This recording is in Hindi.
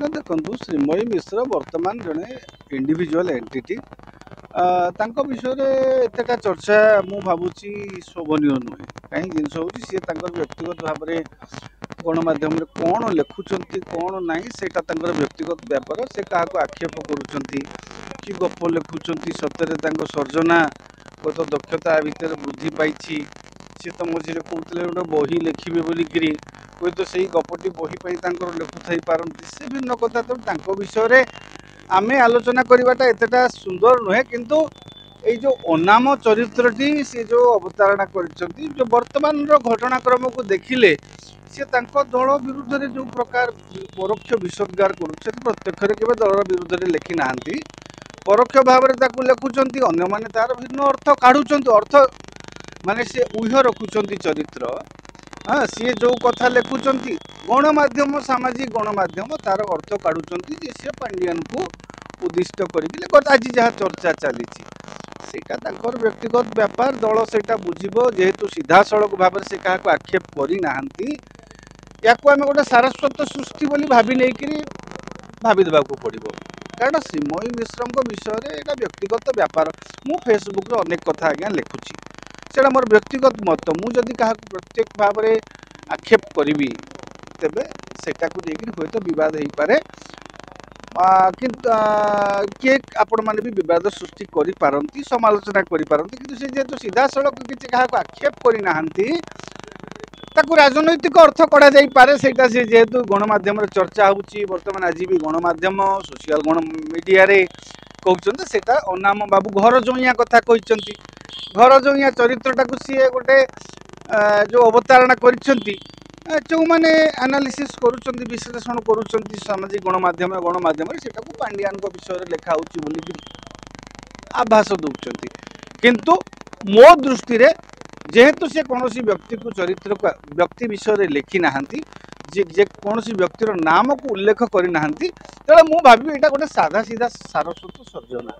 ना देखु श्रीमयी मिश्र वर्तमान जड़े इंडिविजुअल एंटिटी विषय में एतटा चर्चा मु भावुची शोभनीय नुहे कहीं जिनस हूँ सी व्यक्तिगत भाव में गणमाध्यम कौन लिखुंट कौन ना से व्यक्तिगत व्यापार से क्या आक्षेप कि गप लिखुंट सतरे सर्जनागत दक्षता भितर वृद्धि पाई सी तो मझे कहते गोटे बही लिखे बोलिकी हुए तो से गपटी बही लिखुई पारती से भिन्न कथा तो विषय में आमे आलोचना करवाटा एतटा सुंदर नुहे किंतु ये जो अनाम चरित्रटी सी जो अवतारणा कर जो वर्तमान घटनाक्रम को देखिले सी दल विरुद्ध रे जो प्रकार परोक्ष विसर्गार कर प्रत्यक्ष केवल दल विरुद्ध में लिखि ना परोक्ष भाव में लिखुंट अन्य माने तार भिन्न अर्थ काढ़ुंट अर्थ माने से ऊह रखुंट चरित्र हाँ सी जो कथा लिखुंट गणमाध्यम सामाजिक गणमाध्यम तार अर्थ काढ़ुंट सी पांडियान को उद्दिष्ट कर आज जहाँ चर्चा चली व्यक्तिगत व्यापार दल से बुझब जेहेतु सीधा सड़क भाव से क्या आक्षेप करना या गोटे सारस्वत सृष्टि बोली भावी नहीं भावीदेवा पड़ो कारण श्रीमयी मिश्र विषय में यहाँ व्यक्तिगत व्यापार मु फेसबुक अनेक कथा आज्ञा लिखुची से मोर व्यक्तिगत मत मुझे क्या प्रत्येक भाव में आक्षेप करी तेरे से हुए तो बद हो पारे किए आपण मैंने भी बद सृष्टि करती समालोचना करती जेहेतु सीधा सड़क किसी क्या आक्षेप करना राजनैतिक अर्थ कड़ा पारे से जेहेतु गणमाध्यम चर्चा होची वर्तमान आज भी गणमाध्यम सोशल गण मीडिया कहते से अनाम बाबू घर जोइया कथा कहते घर जोइया चरित्रटा सी गोटे जो अवतारणा कर जो मैंने एनालिसिस करुँच विश्लेषण करुँच सामाजिक गणमाध्यम से पांडियान विषय में लिखा बोली आभास दौरान किंतु मो दृष्टि रे जेहेतु से कौन व्यक्ति को चरित्र को व्यक्ति विषय में लिखि ना कौन व्यक्तिर नाम को उल्लेख करना तेना मु भावी यहाँ गोटे साधा सीधा सारस्वत सर्जना।